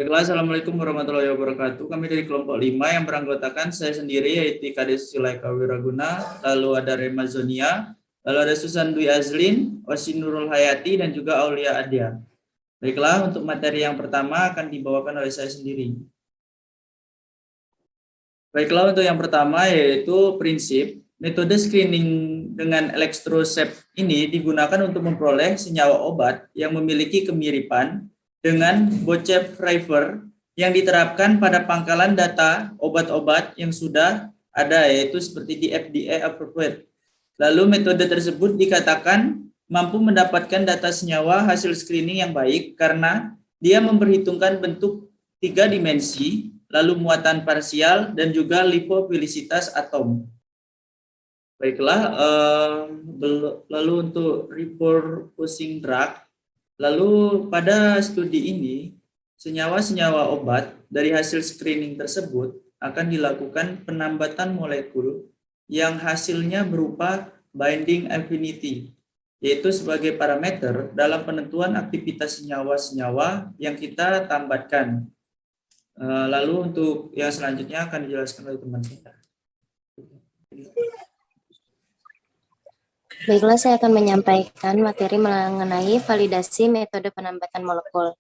Baiklah, Assalamualaikum warahmatullahi wabarakatuh. Kami dari kelompok 5 yang beranggotakan saya sendiri, yaitu Kade Susilaika Wiraguna, lalu ada Rema Zonia, lalu ada Susan Dwi Azlin, Osin Nurul Hayati, dan juga Aulia Adia. Baiklah, untuk materi yang pertama akan dibawakan oleh saya sendiri. Baiklah, untuk yang pertama yaitu prinsip metode screening dengan elektrosep ini digunakan untuk memperoleh senyawa obat yang memiliki kemiripan dengan Bocepriver yang diterapkan pada pangkalan data obat-obat yang sudah ada, yaitu seperti di FDA approved. Lalu metode tersebut dikatakan mampu mendapatkan data senyawa hasil screening yang baik karena dia memperhitungkan bentuk 3 dimensi, lalu muatan parsial, dan juga lipofilisitas atom. Baiklah, lalu untuk repurposing drug, lalu pada studi ini, senyawa-senyawa obat dari hasil screening tersebut akan dilakukan penambatan molekul yang hasilnya berupa binding affinity, yaitu sebagai parameter dalam penentuan aktivitas senyawa-senyawa yang kita tambatkan. Lalu untuk yang selanjutnya akan dijelaskan oleh teman saya. Baiklah, saya akan menyampaikan materi mengenai validasi metode penambatan molekul.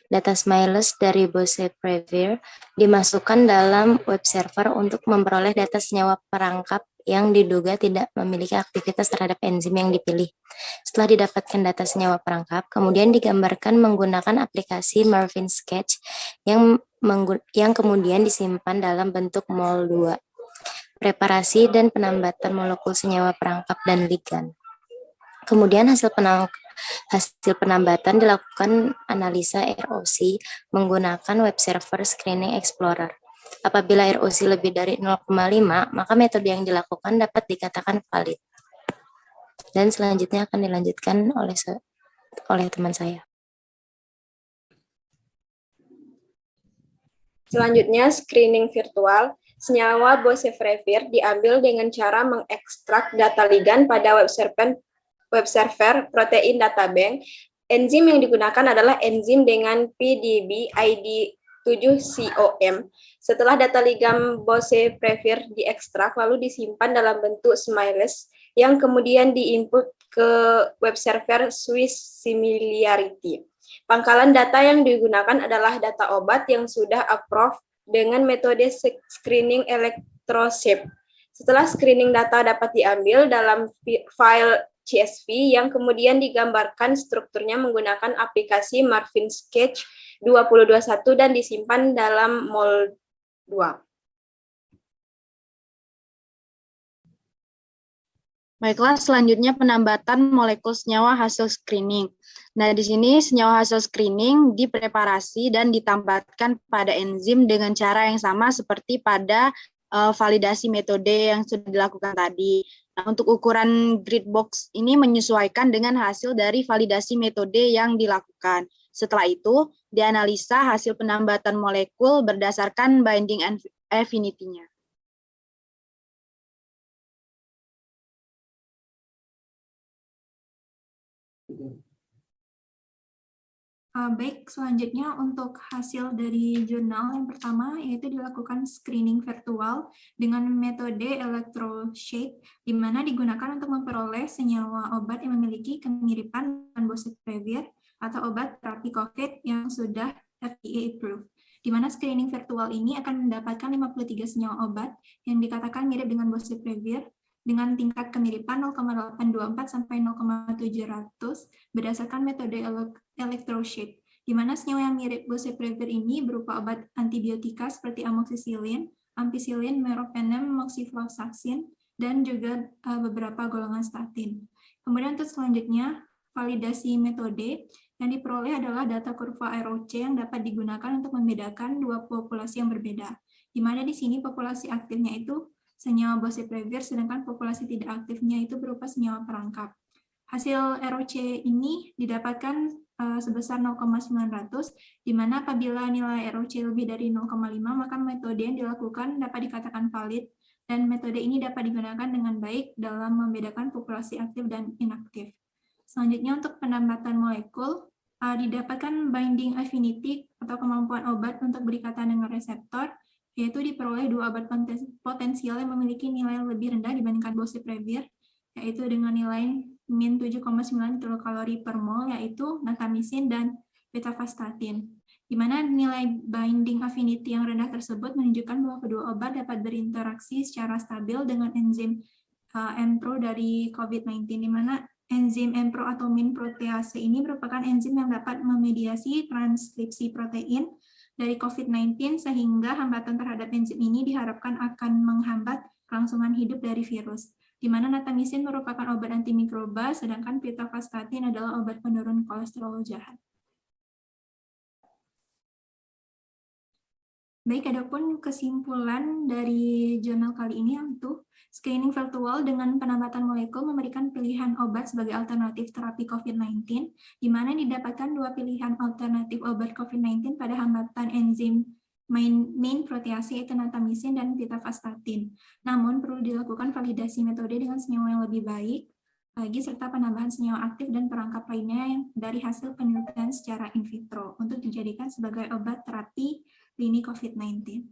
Data Smiles dari Boceprevir dimasukkan dalam web server untuk memperoleh data senyawa perangkap yang diduga tidak memiliki aktivitas terhadap enzim yang dipilih. Setelah didapatkan data senyawa perangkap, kemudian digambarkan menggunakan aplikasi Marvin Sketch yang kemudian disimpan dalam bentuk MOL2. Preparasi dan penambatan molekul senyawa perangkap dan ligan. Kemudian hasil penambatan dilakukan analisa ROC menggunakan web server Screening Explorer. Apabila ROC lebih dari 0,5, maka metode yang dilakukan dapat dikatakan valid. Dan selanjutnya akan dilanjutkan oleh teman saya. Selanjutnya, screening virtual. Senyawa Boceprevir diambil dengan cara mengekstrak data ligan pada web server protein data bank. Enzim yang digunakan adalah enzim dengan PDB ID 7COM. Setelah data ligan Boceprevir diekstrak lalu disimpan dalam bentuk smiles yang kemudian diinput ke web server Swiss Similarity. Pangkalan data yang digunakan adalah data obat yang sudah approved dengan metode screening elektrosep. Setelah screening data dapat diambil dalam file CSV yang kemudian digambarkan strukturnya menggunakan aplikasi Marvin Sketch 2021 dan disimpan dalam MOL2. Baiklah, selanjutnya penambatan molekul senyawa hasil screening. Nah, di sini senyawa hasil screening dipreparasi dan ditambatkan pada enzim dengan cara yang sama seperti pada validasi metode yang sudah dilakukan tadi. Nah, untuk ukuran grid box ini menyesuaikan dengan hasil dari validasi metode yang dilakukan. Setelah itu, dianalisa hasil penambatan molekul berdasarkan binding affinity-nya. Baik, selanjutnya untuk hasil dari jurnal yang pertama yaitu dilakukan screening virtual dengan metode electroshake, di mana digunakan untuk memperoleh senyawa obat yang memiliki kemiripan dengan Boceprevir atau obat terapi COVID yang sudah FDA approved. Di mana screening virtual ini akan mendapatkan 53 senyawa obat yang dikatakan mirip dengan Boceprevir dengan tingkat kemiripan 0,824 sampai 0,700 berdasarkan metode electroshake, di mana senyawa yang mirip Boceprevir ini berupa obat antibiotika seperti amoxicillin, ampicillin, meropenem, moxifloxacin, dan juga beberapa golongan statin. Kemudian untuk selanjutnya, validasi metode yang diperoleh adalah data kurva ROC yang dapat digunakan untuk membedakan dua populasi yang berbeda, di mana di sini populasi aktifnya itu senyawa Boceprevir, sedangkan populasi tidak aktifnya itu berupa senyawa perangkap. Hasil ROC ini didapatkan sebesar 0,900, di mana apabila nilai ROC lebih dari 0,5, maka metode yang dilakukan dapat dikatakan valid, dan metode ini dapat digunakan dengan baik dalam membedakan populasi aktif dan inaktif. Selanjutnya untuk penambatan molekul, didapatkan binding affinity atau kemampuan obat untuk berikatan dengan reseptor, yaitu diperoleh dua obat potensial yang memiliki nilai lebih rendah dibandingkan boceprevir, yaitu dengan nilai min 7,9 kilokalori per mol, yaitu natamicin dan pitavastatin, di mana nilai binding affinity yang rendah tersebut menunjukkan bahwa kedua obat dapat berinteraksi secara stabil dengan enzim Mpro dari COVID-19, di mana enzim Mpro atau min protease ini merupakan enzim yang dapat memediasi transkripsi protein dari COVID-19, sehingga hambatan terhadap enzim ini diharapkan akan menghambat kelangsungan hidup dari virus, di mana natamicin merupakan obat antimikroba, sedangkan pitavastatin adalah obat penurun kolesterol jahat. Baik, adapun kesimpulan dari jurnal kali ini yaitu screening virtual dengan penambatan molekul memberikan pilihan obat sebagai alternatif terapi COVID-19, di mana didapatkan dua pilihan alternatif obat COVID-19 pada hambatan enzim main protease, yaitu natamicin dan pitavastatin. Namun perlu dilakukan validasi metode dengan senyawa yang lebih baik lagi, serta penambahan senyawa aktif dan perangkap lainnya yang dari hasil penelitian secara in vitro untuk dijadikan sebagai obat terapi lini COVID-19.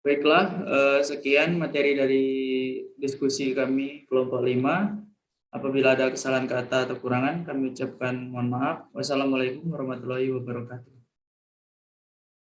Baiklah, sekian materi dari diskusi kami kelompok 5. Apabila ada kesalahan kata atau kurangan, kami ucapkan mohon maaf. Wassalamualaikum warahmatullahi wabarakatuh.